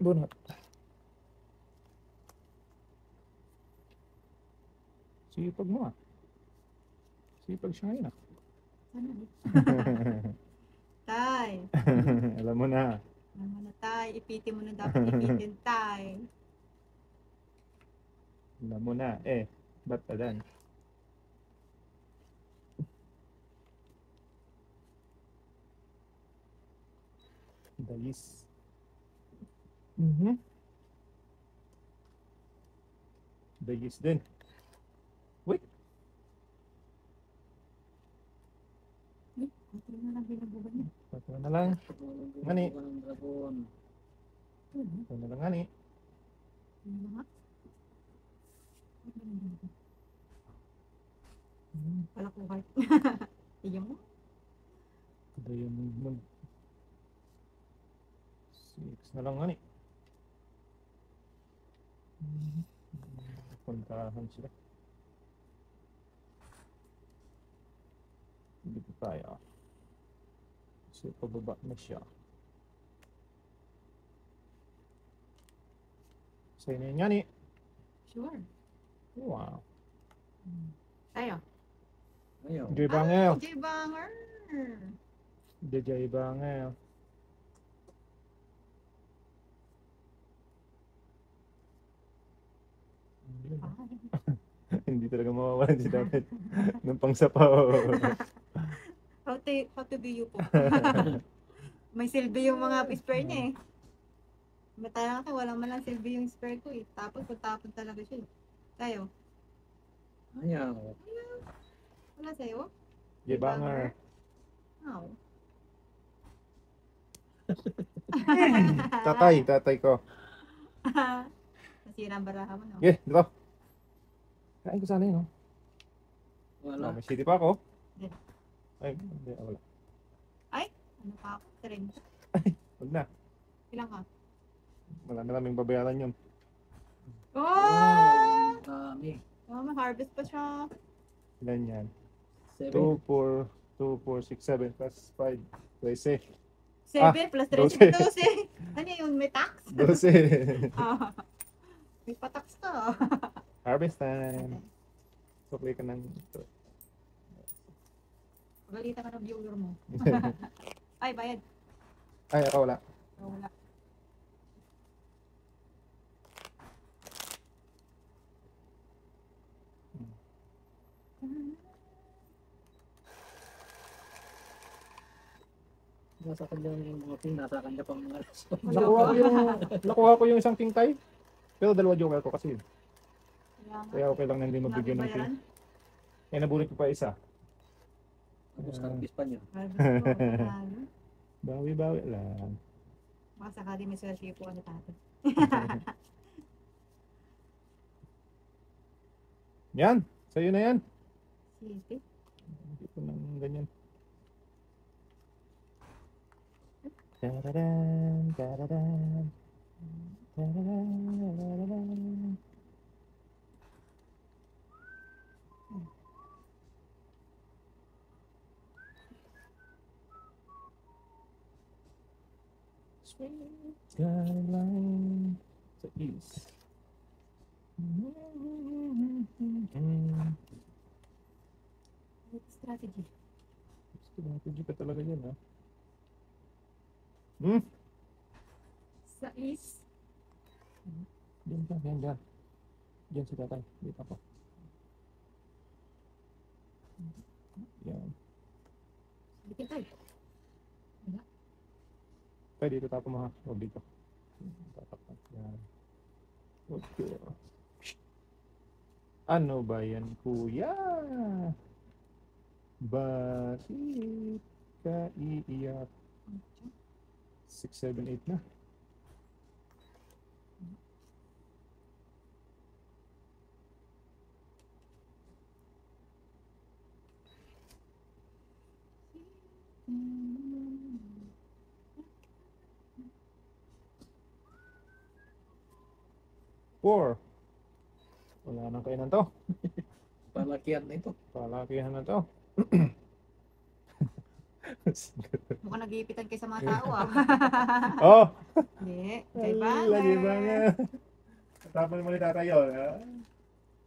Bunot. Sipag mo ah. Sipag siya ngayon ah. Tay. Alam mo na. Alam mo na, tay. Ipitin mo na dapat ipitin, tay. Alam mo na. Ba't tadan? Dayis. Dayis din. Wait. Ito na lang binabugan niya. Ito na lang. Ngani. Ito na lang ngani. Ano na nga? Palakuhay. Iyan mo. Ito yung movement. 6 na lang ngani. Puntahan sila. Dito tayo. So, pababa na siya. Sa'yo na yun ngani. Sure. Wow. Tayo. Joy Bangel. Jay Banger. Joy Bangel. Hindi talaga mawawalan si David ng pangsapaw. How to be you po. May silbi yung mga spare niya eh. Matala ka, walang malang silbi yung spare ko eh. Tapos talaga siya eh. Tayo. Ayaw. Wala sa'yo? Joy Banger. Oh. Tatay ko. Nasira ang baraha mo, no? Dito. Kain ko sana yun, no? Wala. May city pa ako. Hindi. Ay, hindi, wala. Ano pa ako? 30. Huwag na. Ilang ka? Wala na naming babayaran yun. Oh! Dami. Oh, may harvest pa siya. Ilan yan? 7. 2, 4, 6, 7 plus 5. 13. 7 plus 12. 13, 12. Ano yun? May tax? 12. Ah. May patax ka. Harvest time. Sukli ka ng ito. Balita ka ng viewer mo. Ay, bayad. Ay, ako wala. Oh, wala. Nasa kanya yung mga pin, nasa kanya pang mga Nakuha ko yung isang king tie. Pero dalawa joker ko kasi yun. Kaya nga. Kaya okay lang na hindi mabigyan ng king. Nabibayaran. Kaya nabunot ko pa isa. Tapos karbis pa niya. Harvest ko. Panalo. Bawi-bawi lang. Baka sakali may swerte po ano tato. Yan. Sa'yo na yan. Silpi. Hindi ko nang ganyan. Tararan, tararan. Tararan. Sweet skyline sa east. Strategy. Strategy ka talaga yan, ha? Sa east. Diyan ka, diyan. Diyan si tatay. Dito ako. Yan. Bitin tayo. Tay, dito tapo mo, ha? O, dito. Tatapat. Yan. Okay. Ano ba yan, kuya? Bakit ka iiyak? 6, 7, 8 na. Four. Wala nang kainan to. Palakihan na ito. Palakihan na to. Mukhang nag-iipitan kayo sa mga tao ah. Oh! Hindi. Lagi ba nga? Tapos naman ni tatay yun.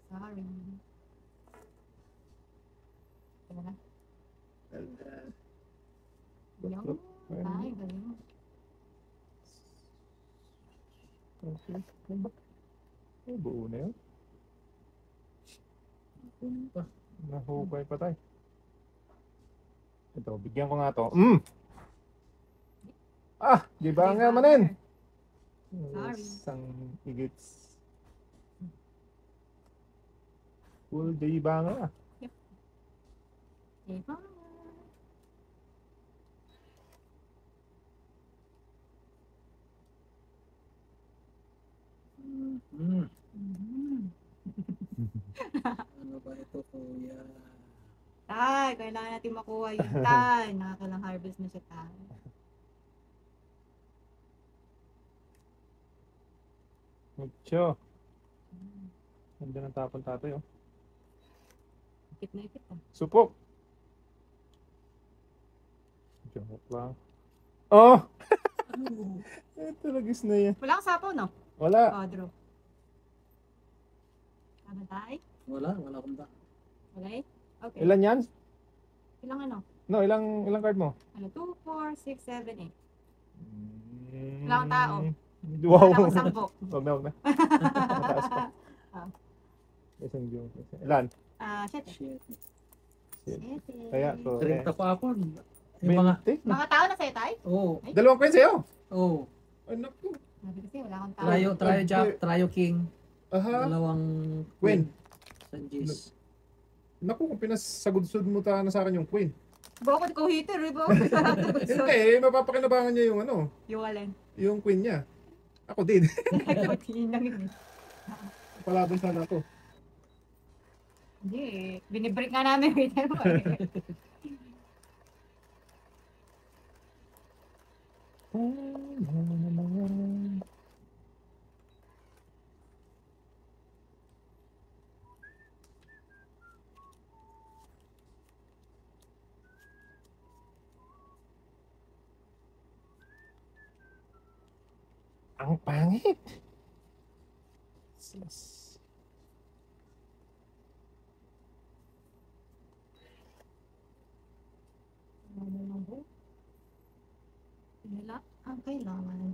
Sorry. Tama na. Yung. Ay, galing. Ay, buo na yun. Pa. Nahukay pa tayo. Ito, bigyan ko nga to. Di ba nga manin? Sorry. Isang igits. Full day ba nga? Diba? Hmm. Mhm. Ano ba ito, kuya? Tay, kailangan natin makuha yun, tay. Nakakalang harvest na siya, tay. Mucho. Ganda ng tapon tatay, oh. Ikit na ikit, ah. Supok. Joke lang. Oh! Ito, lagis na yan. Wala kang sapaw, no? Wala. Oh, draw. Ano, tay? Wala akong ba. Wala eh? Okay. Ilan yan? Ilang ano? No, ilang card mo? Ano, 2, 4, 6, 7, 8. Mm. Wala akong tao. Wow. Wala akong sampo. Huwag na. Mataas pa. Isang yung. Ilan? 7. Shit. 7. Kaya ko. 30 pa ako. Yung mga, 20? Mga tao na sa'yo, tay? oh, Dalawang coin sa'yo. oh. Ay, naku. Sabi kasi, wala akong tao. Trio Jack, Trio King. Aha. Dalawang Queen. Sanjis. Naku, kung pinasagudsod mo ta na sa akin yung queen. Bakit ko hitter, eh, ba? Hindi, mapapakinabangan niya yung ano, Yung alin. yung queen niya. Ako din. Hinang yun. Palaban sana ako. Hindi eh. Binibreak nga namin. Hitter mo eh. Ang pangit. Sus. Wala ang kailangan.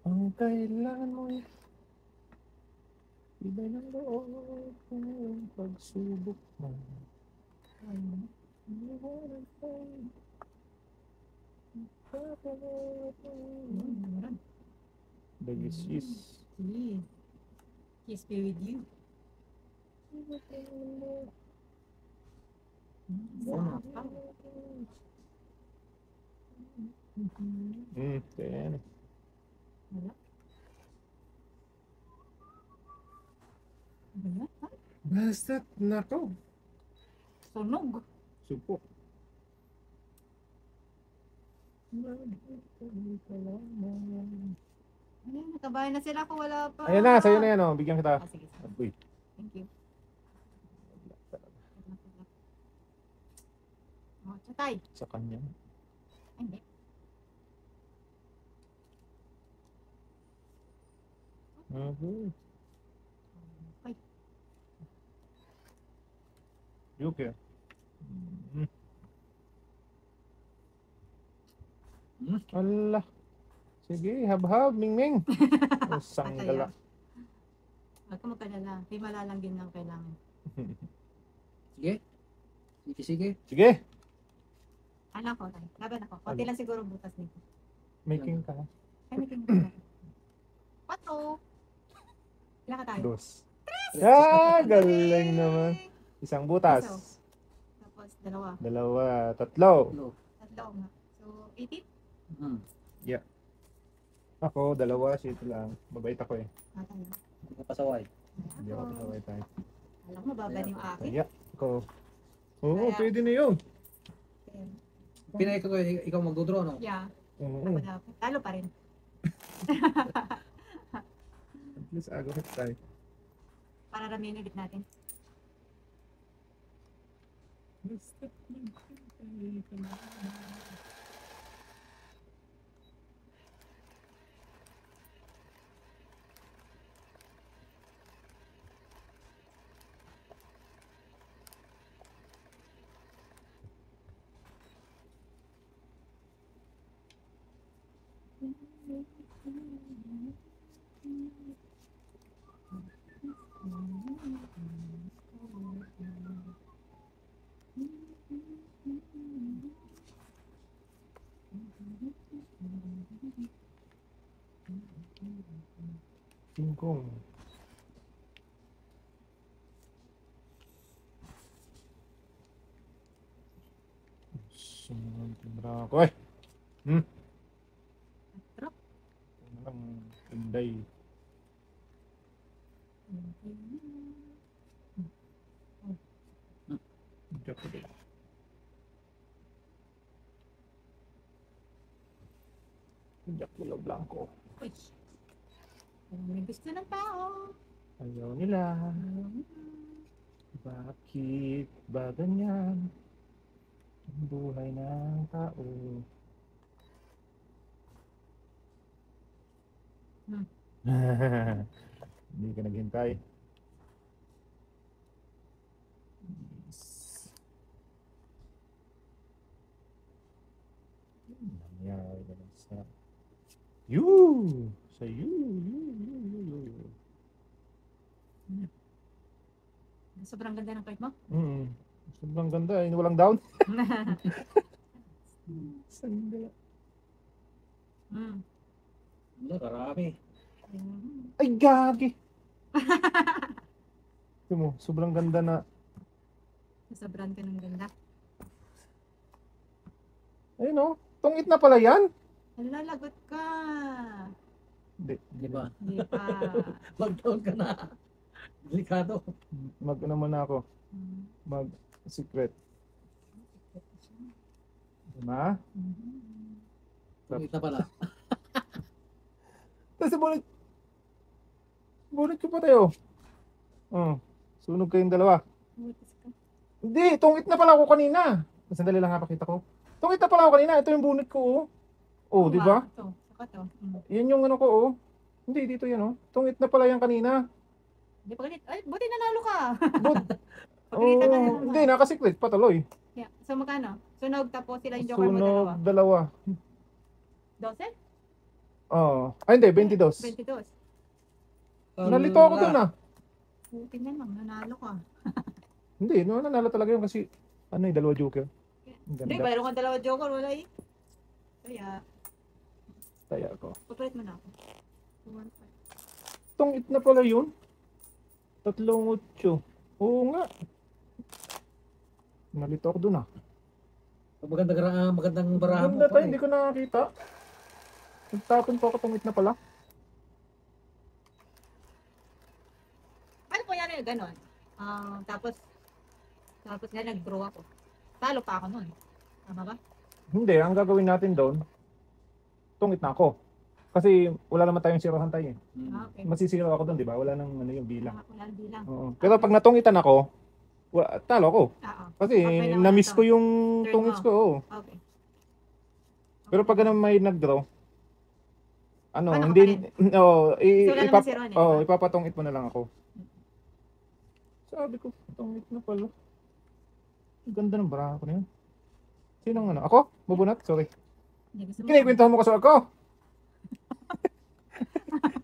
Ang kailangan mo ibay ng loob kung yung pagsubok mo. Delicious. Please. Kiss me with you. Sarap. Ten. Wala. Wala. Basta nako. Sunog. Supok. Ayun, nakabayan na sila kung wala pa. Ayan na, sa'yo na yan, oh. Bigyan kita. Sige, sige. Uy. Thank you. Oh, tsatay. Sa kanya. Ay, hindi. Okay. Ay, Yuki. Allah. Sige, hab-hab, Ming-Ming. Isang Patay, gala. Huwag ka magkalala. Himala lang din ang kailangan. Sige. Sige. Sige, Anak ko, tay. Laban ako. Konti lang siguro butas nito. making ka. Ay, may tingin ko. Pato. Ilan ka tayo? Dos. Galing naman. Isang butas. Iso. Tapos, dalawa. Dalawa, tatlo. Tatlo nga. So, 18? Hmm. Ako, dalawa, shit lang. Mabait ako eh. Tayo. Hindi ka pasaway. Hindi ako pasaway tayo. Alam mo, baban yung akin. Kaya, ako. Oo, Kaya- pwede na yun. Pinay ko ikaw magdodraw, no? Yeah. Oo. Ako dapat. Talo pa rin. At least agawin tayo. Para ramihin ulit natin. Singkong. Sunod tindra ko. Trap. Ano lang, tinday. Diyak ko din. Diyak ko blanco. Uy. May gusto ng tao. Ayaw nila. Bakit ba ganyan? Ang buhay ng tao. Hindi ka naghintay. Yes. Nangyari naman sa you! Sa you. Sobrang ganda ng card mo. Sobrang ganda eh. Walang down. Sandala. Wala, karami. Ay, gagi! Ito mo, sobrang ganda na. Sobrang ka ng ganda. Ayun o, tungit na pala yan. Lalagot ka. Hindi. Di ba? Hindi pa. Mag-down ka na. Delikado. Mag-ano muna ako. Mag-secret. Diba? Tungit na pala. Tapos bulit ko pa tayo. Sunog kayong dalawa. Butis ka. Hindi, tungit na pala ako kanina. Sandali lang ha, pakita ko. Tungit na pala ako kanina. Ito yung bunit ko oh. Oh, di ba? Ito, saka to. Yan yung ano ko oh. Hindi, dito yan oh. Tungit na pala yan kanina. Hindi pa ganit. Ay, buti nanalo ka. Oh, Pagalitan ka na naman. hindi, nakasiklit patuloy. Yeah. So magkano? Sunog tapos sila yung joker mo dalawa. Sunog dalawa. 12? Ay hindi, 22. 22. Nalito ako doon ah. Buti na lang, nanalo ka. Hindi, no, nanalo talaga yun kasi ano eh, dalawa joker. Ang Hindi, ganda. mayroon kang dalawa joker, wala eh. Kaya, Taya ko. papalit mo na ako. 1.5. Tungit na pala yun. 3-8. Oo nga. Nalito ako doon ah. Magandang barahan mo. Ganda tayo, hindi ko nakakita. Nagtapon po ako, tungit na pala. Ano po yan yung ganon? Tapos nga nag-draw ako. Talo pa ako nun. Tama ba? Hindi, ang gagawin natin doon, tungit na ako. Kasi wala naman tayong zero tayo eh. Okay. Masisiro ako doon, di ba? Wala nang ano yung bilang. Wala ang bilang. Oo. Pero pag natungitan ako, talo ako. Oo. Kasi Okay naman na-miss ito. ko yung Turn tungits mo. ko. Oo. Okay. Pero pag ganun may nag-draw, ano, Paano ka hindi, pa So, wala naman si Ron eh, diba? ipapatungit mo na lang ako. Sabi ko, tungit na pala. Ang ganda ng baraha ko na yun. Sinong ano? Ako? Bubunat? Sorry. Hindi gusto mo. Kinikwentahan mo kasi ako.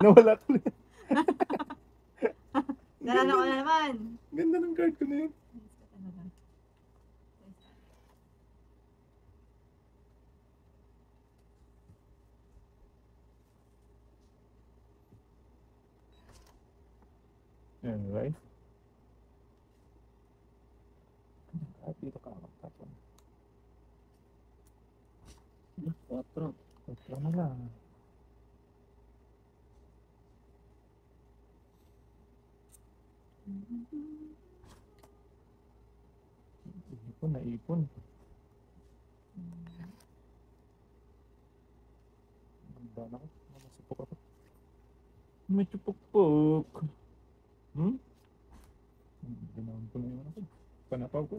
Nawala tuloy. Nalala ko na naman. Ganda ng card ko na yun. Alright. At dito ka magtapon. 4. Ito na lang. Ipon na ipon. Ganda na ko. Masupok ako. May chupok-pok. Ginawan ko na yun ako. Panapaw ko.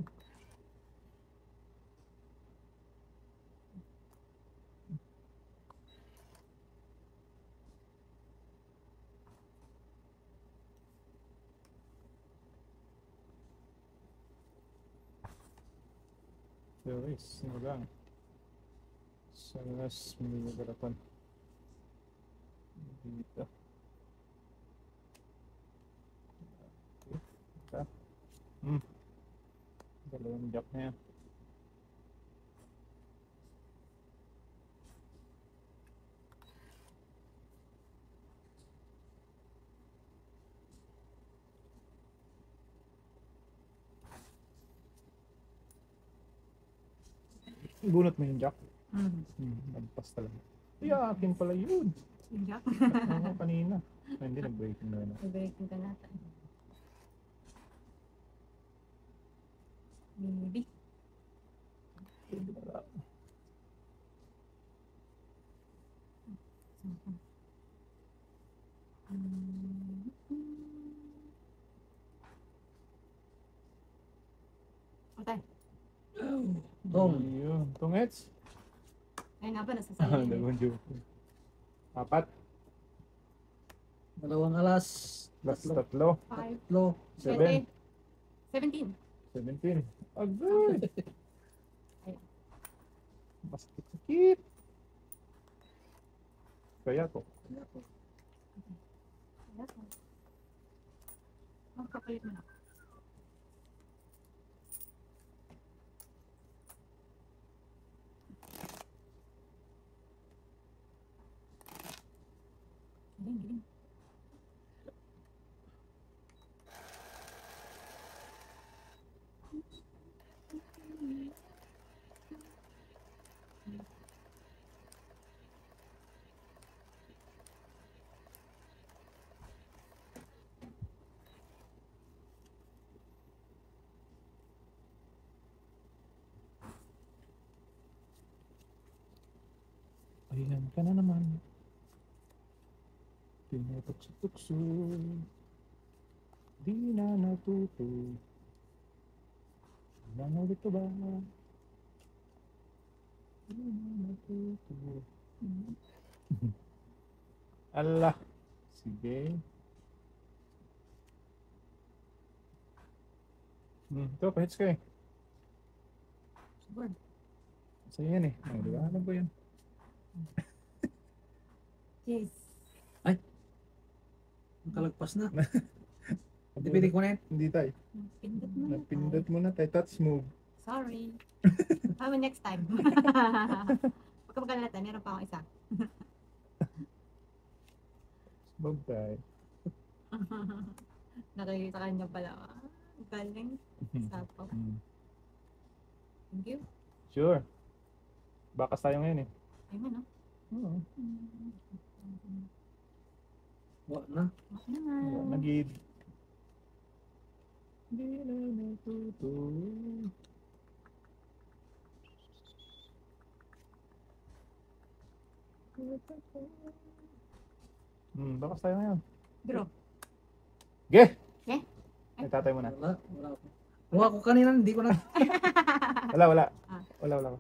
Terus, sino lang? Salas, may garapan. Dito. Okay. Dalawang jack na yan. Bunot mo yung jack. Nagpas talaga. Ay, akin pala yun. Yung jack. Oo, kanina. Ay, hindi, nag-breaking na yun. I-breaking ka natin. Maybe. Okay. Tong. Yun. Tungets? Ayun nga ba, Ah, nasasali. dalawang joke. Apat. Dalawang alas. Plus Tatlo. tatlo. 5, Tatlo. 7. 17. 17. Agad. Ay. Mas sakit. Kaya to. Oh, kapalit mo na. Galing, galing. Ayan ka na naman. Tinutukso-tukso. Di na natuto. Nangulit ka ba? Di na natuto. Allah. Sige. Ito, pahits ka eh. Siguro. Sa'yo yan eh. Di ba? Alam ko yan. Yes. Nakalagpas na. Dipili ko na yan. Hindi tayo. Pindot mo na. Napindot mo na tayo. Touch move. Sorry. Kami next time. Huwag ka magkalata. Meron pa akong isa. Move tayo. Nakikita ka niya pala. Galing. Sapaw. Thank you. Sure. Bakas tayo ngayon eh. Ayun, no? Oo. Wala na. Ako naman. Nagid. Di na natuto. Bakas tayo ngayon. Draw. Ge! Ge? Ay, tatay mo na. Wala. Wala ako. Kuha ko kanina, hindi ko na. Wala. Ah. Wala.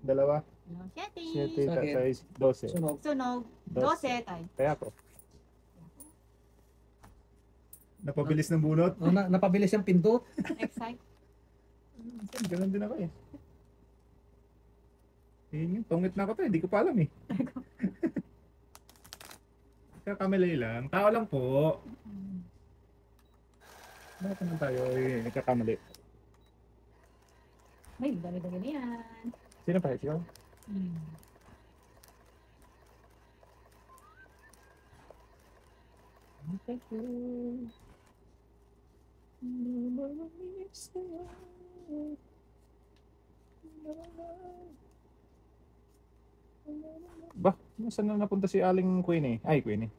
Dalawa. No, 7, Shetty. Sakit. 12. Sunog. Sunog. 12 tayo. Kaya ko. Napabilis ng bunot. Oh, napabilis yung pinto. Excite. Ganun din ako eh. Yun, tungit na ako to, hindi ko pa alam eh. Kakamali lang. Tao lang po. Bakit naman tayo eh, nagkakamali? May dami-dami na yan. Sino pa? Ikaw? Bah, saan na napunta si Aling Queen eh? Ay, Queen eh.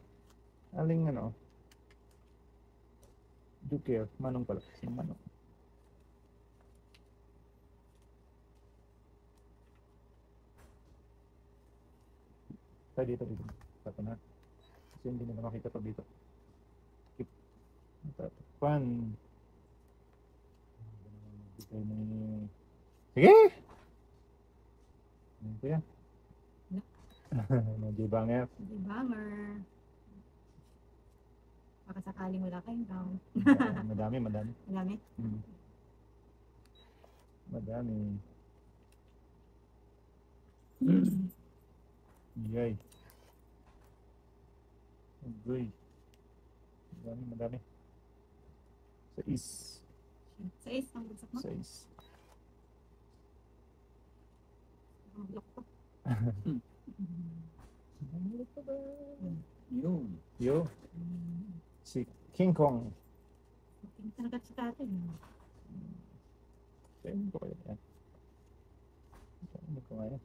Aling ano? Duke, Manong pala. Si Manong. Tayo dito. Tato na. Kasi hindi na makita pa dito. Keep. Tatakpan. Sige! Ano ko yan? Medyo bangert. Hindi banger. Baka sakaling wala kayong count. Madami. Madami. Madami. Yay. Agoy. Madami, madami. Sais. Sa is, ang bagsak mo. Sais. Ang block ko. Ano pa ba? Yun. Yo. Si King Kong. Tingin talaga si tatay. Saan ko kaya yan? Saan ko kaya?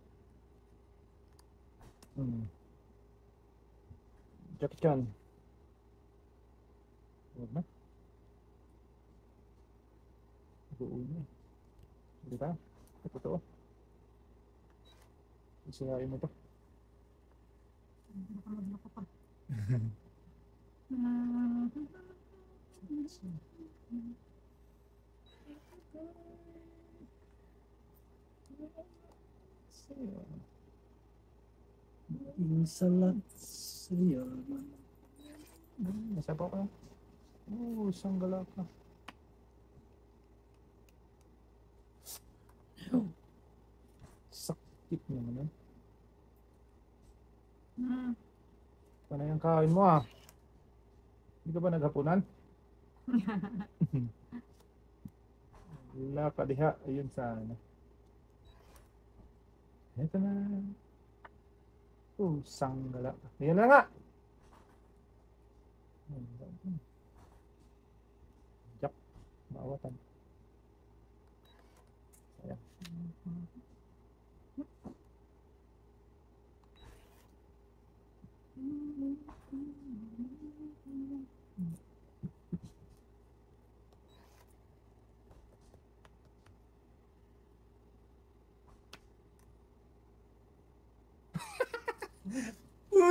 Jackie Chan. Huwag na. Buo na. Di ba? Ito totoo. Isayain mo to. Baka mag-block ka pa. Insalat sa'yo. Nasabaw ka. Isang gala ka. Sakit naman yun. Paano yung kain mo ah? Hindi ka ba naghapunan? Wala ka diha. Ayun sana. Ito na. Sanggala. Ayan na nga. Jak. Maawatan. Ayan.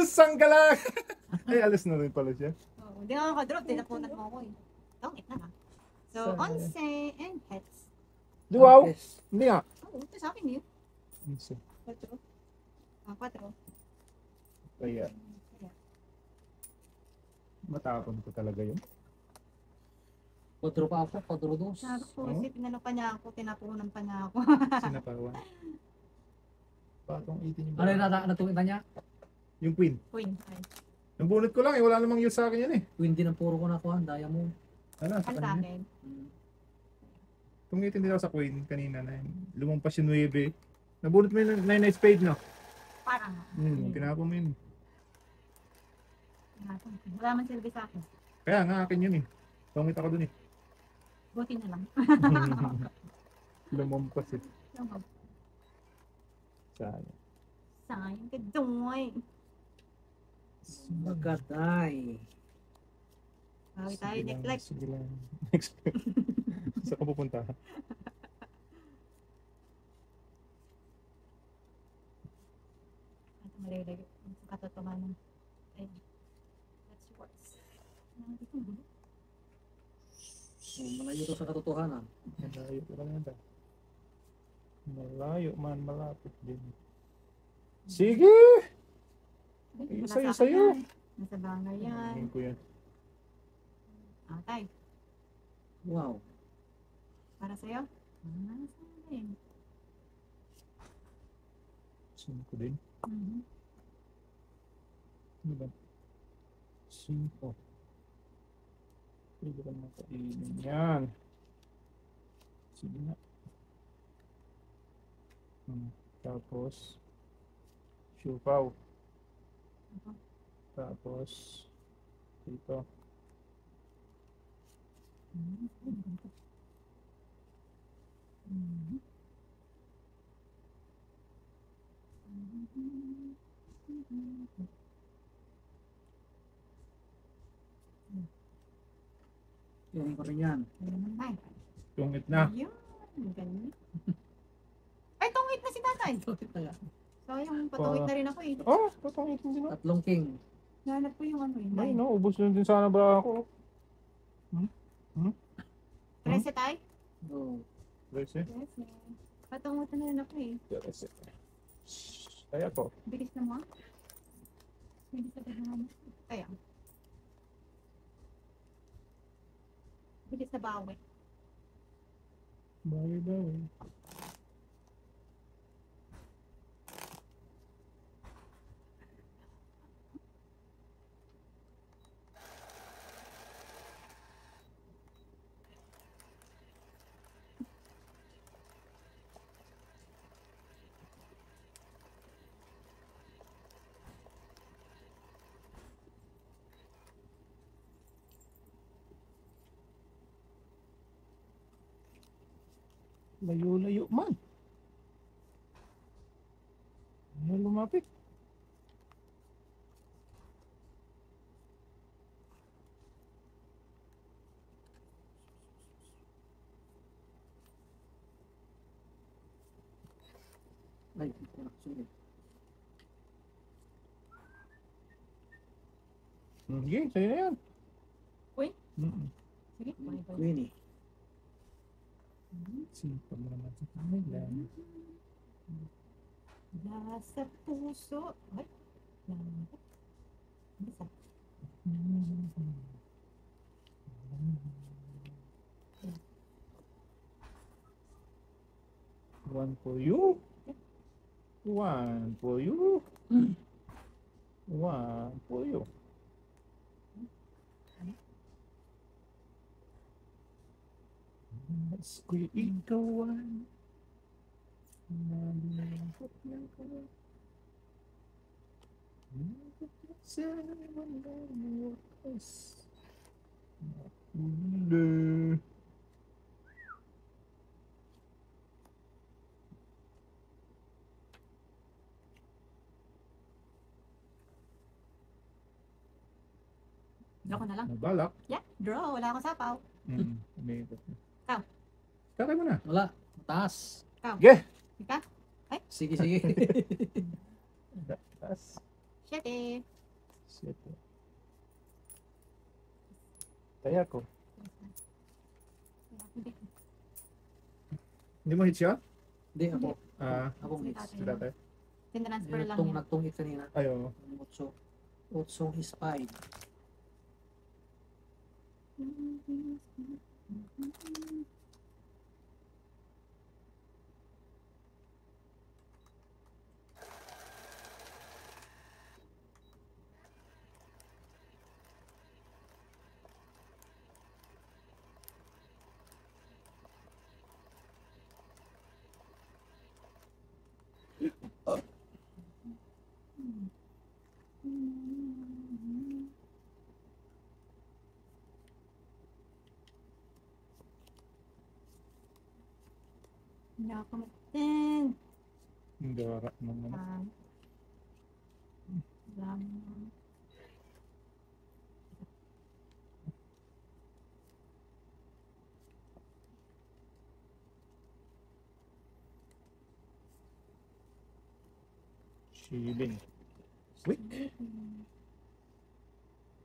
Sanggala. Ay, alas na rin pala siya. Oo, hindi ako makadrop. Tinapunan mo ako eh. Tongit na ha. So, Sayang. 11 and heads. Duwaw. Hindi nga. Oo, ito sa akin yun. 4. 4. Kaya, matapon ko talaga yun. Padro pa ako, padro dos. Sabi ko, Oo. tinalo pa niya ako, tinapunan pa niya ako. Sinapawan. Patong 18 yung Ano yung natuwid na niya? Yung queen. Queen. Nabunot ko lang eh. Wala namang use sa akin yan eh. Queen din ang puro ko nakuha, daya mo. Ano, sa Ano sa kanina. akin? Tungitin din ako sa queen kanina na yun. Lumampas yung 9. Nabunot mo yung 9 na spade no? Parang. Tinapon mo yun. Wala man silbi sa akin. Kaya nga akin yun eh. Tungit ako dun eh. Buti na lang. Lumampas eh. Sayang. Sayang ka doy. Magatay. Bawi tayo Sige next lang, like. sige lang. Next like. Saan ka pupunta? Ito malalayo. Sa katotohanan. Ayun. That's yours. Dito ang gulo. Malayo to sa katotohanan. Malayo ka lang yun. Malayo man, malapit din. Sige! Ay, wala Sa'yo, sa akin sa'yo. yan. Nasa bangay yan. Tingin ko yan. Tay. Wow. Para sa'yo? Sa akin. Sino ko din? Mhm. Ano ba? 5. Pwede ka naman kainin yan. Sige na. Tapos, siupaw. Tapos, dito. Yung ko rin yan. Ay, Tungit na. yun. Ganyan. Ay, tungit na si tatay. Bakit kaya? Sayang, patungit na rin ako eh. Oh, patungitin din ako. Tatlong king. Nahanap ko yung ano eh. Ay, no, ubos na din sana ba ako? 13 tay? Oh. Guys, eh. Yes, patungit na rin ako eh. Yes, eh. Kaya ko. Bilis na mo. Bilis na bahaman. Kaya. Bilis na bawi. Bawi. Layo-layo man. Ano lumapit? Ay, hindi ko nakasunod. Sige, sa'yo na yan. Uy. Mm-mm. Sige, bye-bye. Queenie. Sipag mo naman sa kanila. Nasa puso. Ay, nasa. Nasa. One for you. One for you. One for you. Mas ko'y ikawan. Nalilapot na ka. Nalilapot sa walang wakas. Nakuli. Draw ko na lang. Nabalak. Yeah, draw. Wala akong sapaw. Umikot na. Ikaw. Kakay mo na. Wala. Taas. Ge! Ika? Sige, sige. Tas. Siyete. Shit. Taya ko. Hindi mo hit siya? Hindi, ako. Ako Sige, mix. tatay. Sila tayo. Tinransfer lang Itong yan. nagtungit kanina. Ayaw. Otso. Otsong hispay. Hindi ako matin. Hindi wala naman. Lang. Chilling. Quick.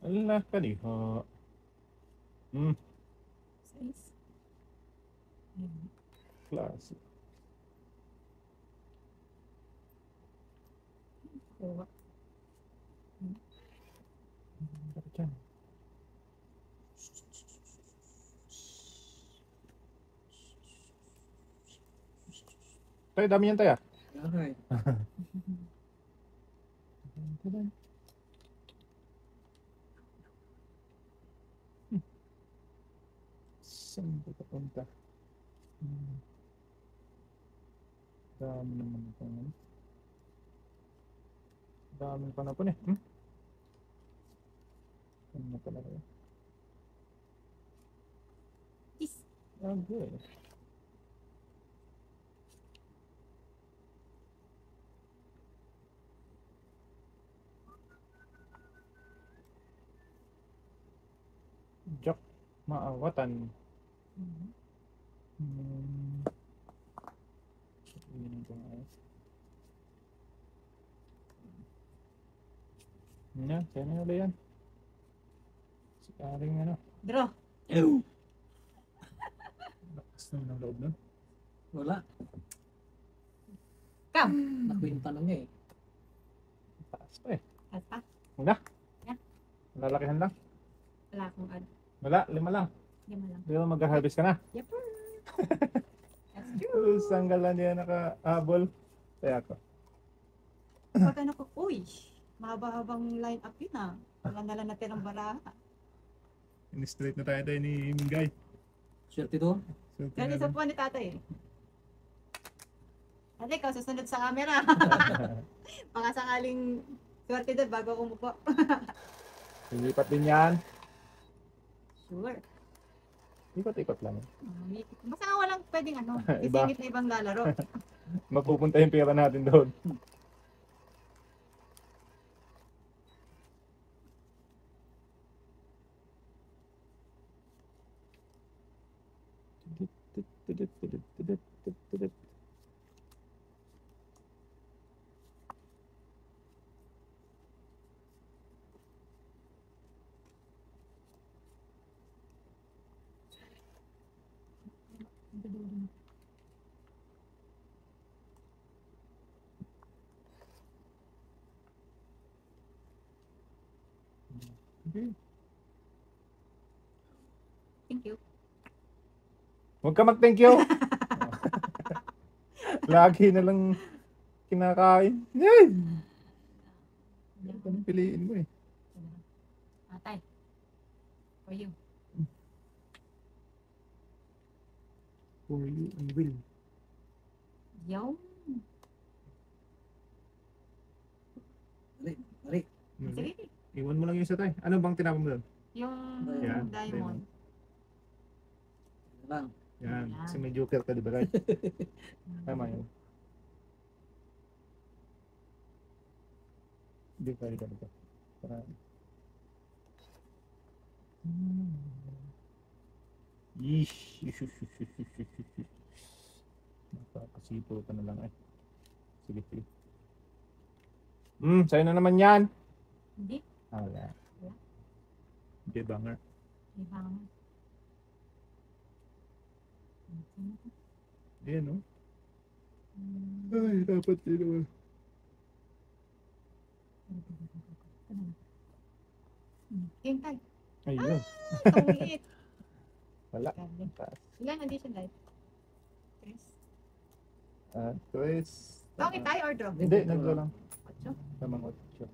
Allah kaliha. Size. Ayan. Classic. Kuha. Bakit yan? Tayo, dami yan tayo. Okay. Saan ba papunta? Dami naman ito. Dami pa na po eh. Ano na pala kayo? Is. Okay. Jack maawatan. Sabihin ko nga. Kaya na ulit yan. Si Aring ano. Draw. Lakas naman ang loob nun. Wala. Come. Nakwinta na niya eh. Taas pa eh. At pa. Lalakihan lang. Wala akong ad. Wala, 5 lang. Lima lang. Di ba mag-harvest ka na? Yep. That's true. Sanggal lang niya nakahabol. Kaya ako. Pag ano ko, uy, mahaba-habang line up yun ah. Wala na lang natirang baraha. In-straight na tayo ni Mingay. Swerte to. So, Kaya isa po ni tatay eh. Ate, ikaw susunod sa camera. Baka sakaling swerte doon bago ako umupo. Lilipat din yan. Sure. Ikot-ikot lang. Basta nga walang pwedeng ano, Iba. isingit na ibang lalaro. Mapupunta yung pera natin doon. Okay. Thank you. Huwag ka mag-thank you. Lagi na lang kinakain. Yay! Anong piliin mo eh. Atay. For you. For you and will. Yo. Mari. Sige. Iwan mo lang yung isa tayo. Ano bang tinapon mo doon? Yung Yan, diamond. Lang. Yan. Yan. Kasi may joker ka, di ba? Right? Tama yun. Hindi ka rin ka. Para... Yeesh. Nakakasipo ka na lang eh. Sige, sige. Sa'yo na naman yan. Hindi. Ah, wala. Wala. Hindi banger. Ibang. Ayan, no? Ay, dapat din. Game tag. Ayun. Paulit. Wala. Grabe. Taas. Ilan addition life? Tres. Twist. Bakit tayo or draw? Hindi, nagdo lang. Ocho. Tamang 8.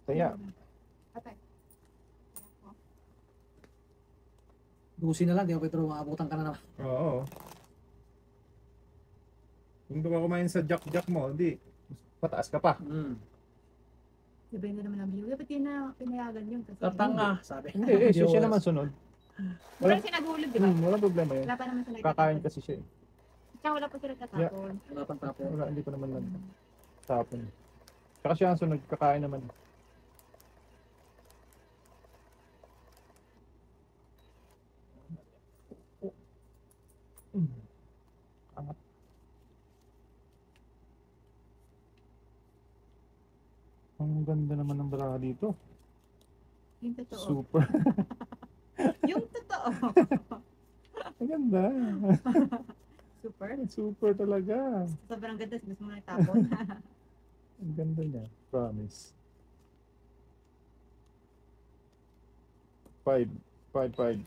Kaya, Atay. Dusi na lang, di ba Pedro, maabutan ka na naman. oo. Kung doon ka kumain sa jack-jack mo, hindi. Pataas ka pa. Sabihin na naman ang view. Dapat yun na pinayagan yun. Kasi Tatanga, sabi. Hindi, siya naman sunod. Wala siya naghulog, di ba? Walang problema yun. Wala pa naman sila Kakain kasi siya eh. Tsaka wala pa sila tatapon. Wala pang tapo. Wala, hindi ko naman nagtapon. Tsaka siya ang sunod, kakain naman. Angat. Ang ganda naman ng baraha dito. Yung totoo. Super. Yung totoo. Ang ganda. Super. Super talaga. Sobrang ganda. Gusto mo na itapon. Ang ganda niya. Promise. 5. 5.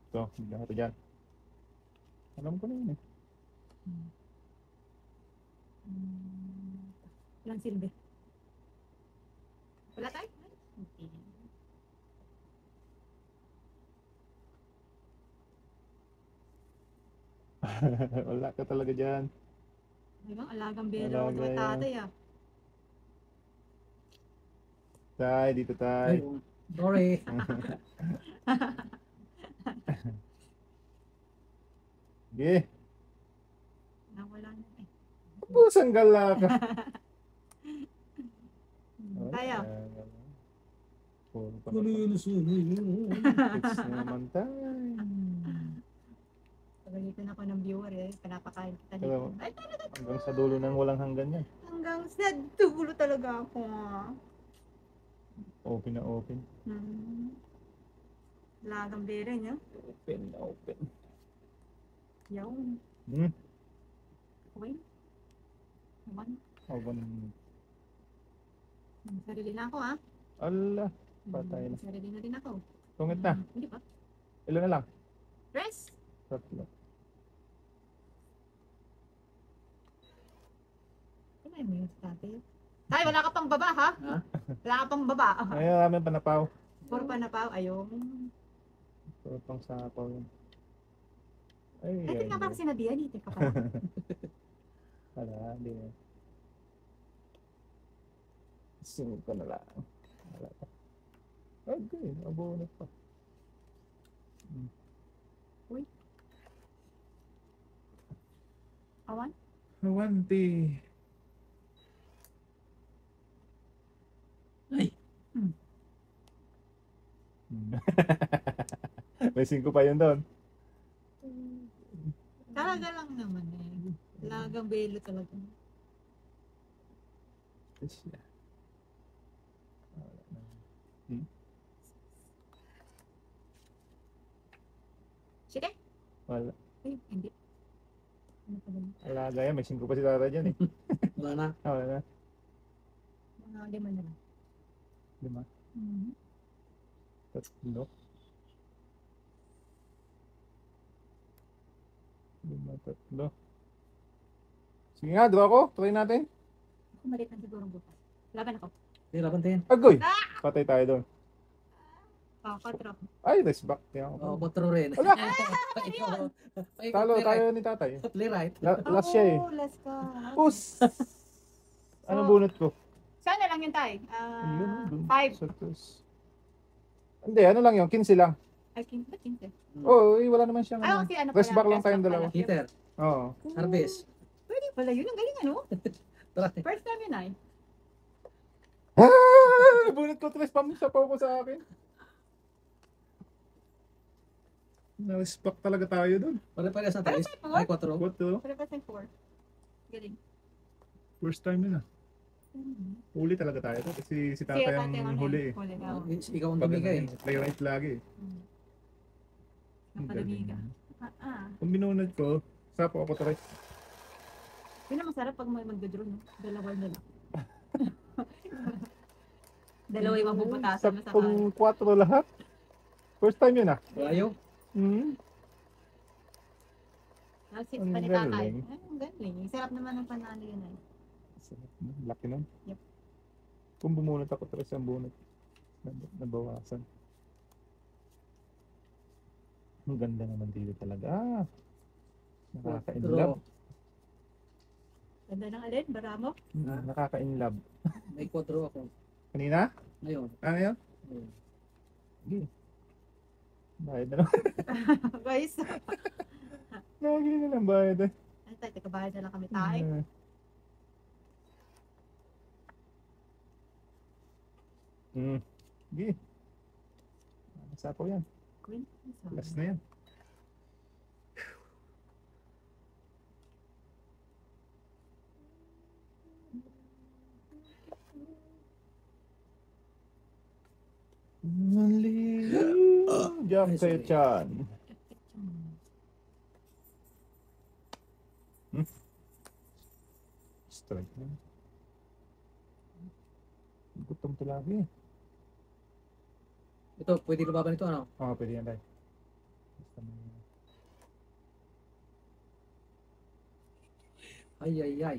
Ito, bigyan ko ito dyan. Alam ko na yun eh. Walang silbi. Wala tayo? Okay. Wala ka talaga dyan. Diba? Alagang bero ako Alaga sa yan. tatay ah. Tay, dito tay. Ay, sorry. Sige. Nawala na eh. Pusang gala ka. Tayo. Puro pa Ano yun, Fix na naman tayo. Pagalitan ako ng viewer eh. Pinapakain kita Hello. dito. Ay, Hanggang sa dulo ng walang hanggan yan. hanggang sa dulo talaga ako ah. Open na open. Alagang bero niya. Open na open. Yawn. Okay. Naman. Open. Sarili na ako ah. Ala. Patay na. Sarili na din ako. Tungit na. Hindi ba? Ilan na lang? Rest. Tatlo. Ano mo yung tatay? Tay, wala ka pang baba ha? Ha? Wala ka pang baba. Ay, namin panapaw. Puro pa na pa. Ayaw. Puro pang sapaw yun. Ay, Ay, nga ba sinabihan? Dito ka pa. Wala, hindi na. 5 na lang. Wala pa. Okay, abonat pa. Awan? Awanti. Ay, May 5 pa yun doon. Talaga lang naman eh. Talagang belo talaga. Siya. Sige. Wala. Ay, hindi. Ano pa naman? Alaga yan. May 5 pa si tata dyan eh. wala na. Wala na. Mga 5 na lang. 5. Mhm. 3. 5, 3. Sige nga, draw ko. Try natin. Ako malit na siguro bukas. Laban ako. Hindi, laban din. Agoy! Patay tayo doon. Oh, 4. Ay, rest back. Yan Oo, ako. 4 rin. Wala! Ikaw, ay, Talo play tayo right. ni tatay. Play right. Last siya eh. Last ka. Pus! Anong So, bunot ko? Sana lang yun tayo. Ayun, dun 5. sa tus. Hindi, ano lang yun? 15 lang. Ay, 15 ba? 15. Oo, wala naman siyang Ay, ano. kasi ano Rest back lang rest tayong back dalawa. pala. Hitter. Oo. Harvest. Pwede pala yun. Ang galing ano? Tara. First time yun ay. Ah! Bunot ko, tres pam sa po sa akin. Na-respect talaga tayo doon. Pare-pares na tayo. Ay, 4. What to? Pwede pa sa 4. Galing. First time yun ah. Huli talaga tayo to kasi si tatay ang huli eh. Huli ka. Ikaw ang Pag dumigay. play right lagi eh. Napadami ka. Kung binunod ko, sapo ako try. Yun ang masarap pag may magdodro, no? Dalawa na lang. Dalawa yung mabubutasan mo sa kanan. Saktong 4 lahat. First time yun ah. Ayaw. Hmm. Six Ang pa ni tatay. galing. Ay, ang galing. Sarap naman ng panalo yun ay. Laki nun. Yep. Kung bumunot ako tres ang bunot. Nabawasan. Ang ganda naman dito talaga. Ah, nakaka-inlove. Ganda ng alin, baramo. Nakaka-inlove. May 4 ako. Kanina? Ngayon. Ano yun? Ayun. Sige. Bayad na lang. Guys. Lagi na lang bayad eh. Ay, tayo, tikabahan na lang kami tayo. Sige. Sapo yan. Queen. Last na yan. Jack sorry. Chan. Strike na. Gutom to lagi. Ito, pwede lumaban ito, ano? Oo, pwede yan tayo. Basta may- Ay, ay, ay.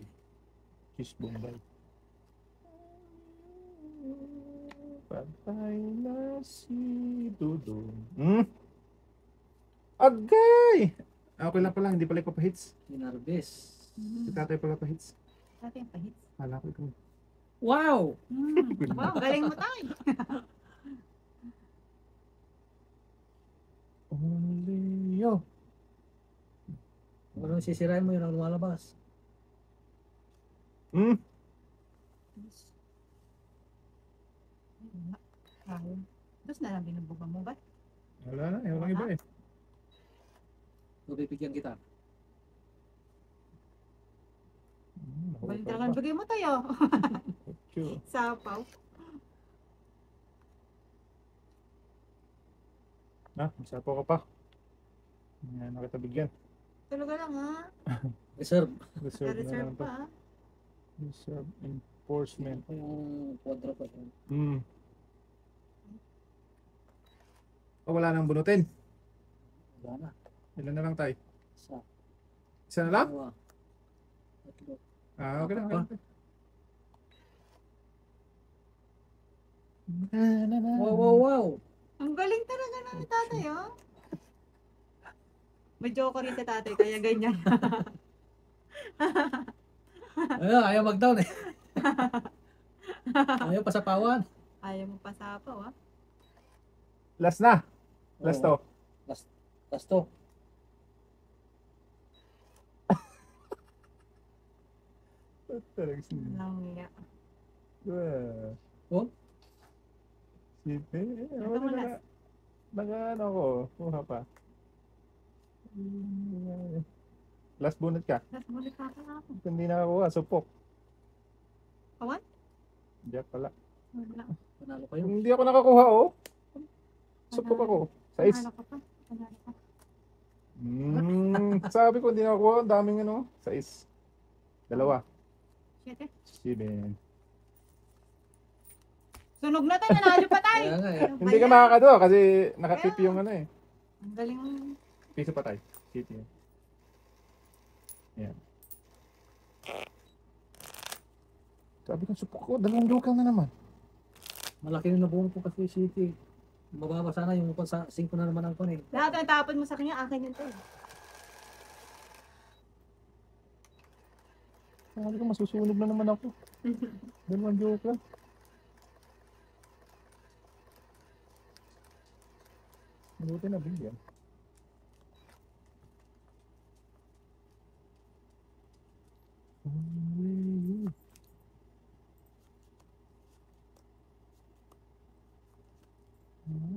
Cheese Bombay. Patay na si Dudong. Agay! Okay lang pala, hindi pala ipapahits. Hinarvest. Si tatay pala pahits. Dati yung pahit. Kala ko ikaw. Wow! Wow, galing mo tayo. Only you. Ano sisirain mo yun ang lumalabas? Tapos na lang binubuga mo ba? Wala na, walang iba eh. Bibigyan kita. Galing talaga. Bigay mo tayo. Sure. Sapaw. Sapo ka pa. Yan, nakita bigyan. Talaga lang ha. Reserve. Reserve na Na-reserve lang to. pa ha. Reserve enforcement. Ito yung 4 pa. Wala nang bunutin. Wala na. Ilan na lang tayo? Isa. Isa na lang? Dalawa. Tatlo. Okay lang. Okay. Wow, wow, wow! Ang galing talaga ng tatay oh. May joker rin sa tatay kaya ganyan. Ayaw mag-down eh. Ayaw pasapawan. Ayaw mo pasapaw, ah. Last na. Last to. Last to. Talagang sin- Langya. Ah. Oh? Sipe. Ito mo last. Ano ko. Kuha pa. Last bunot ka. Last mo ulit ako. Kung hindi nakakuha, supok. Kawan? Hindi pala. Wala. Panalo kayo. Hindi ako nakakuha, oh. Supok ako. Sais. Panalo ka pa. Panalo ka. Sabi ko, hindi nakakuha. Ang daming ano. Sais. Dalawa. 7. 7. Sunog na tayo. Nanalo pa tayo. Kaya nga eh. Ano ba Hindi ka yan? makakaduha kasi nakatip yung ano eh. Ang galing. Piso pa tayo. City. Yan. Sabi ko, supok ko. 2 joker na naman. Malaki yung nabuong ko kasi City. Mababa sana yung sa 5 na naman ang kun eh. Lahat ng tapon mo sa kanya, akin yun to. Sabi ko, masusunog na naman ako. 2 joker. Mabuti na bigyan.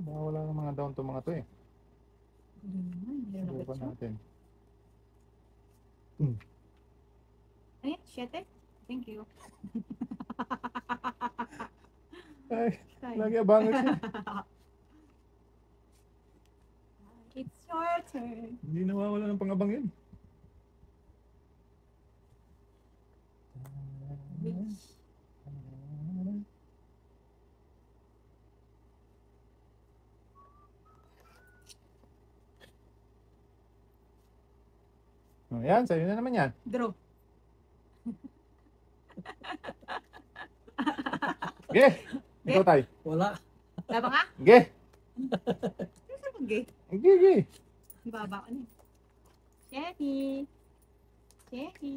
Baka wala ng mga down to mga to eh. Subukan natin. Ayan, 7. Thank you. Ay, Tayo. lagi abangan siya. It's your turn. Hindi nawawala ng pangabang yun. Which? Oh, yan, sa'yo na naman yan. Draw. Ge! Ikaw tayo. Wala. Labang ka? Ge! Saan mo gay? Ge, ge! Baba ka niya. Cherry. Cherry.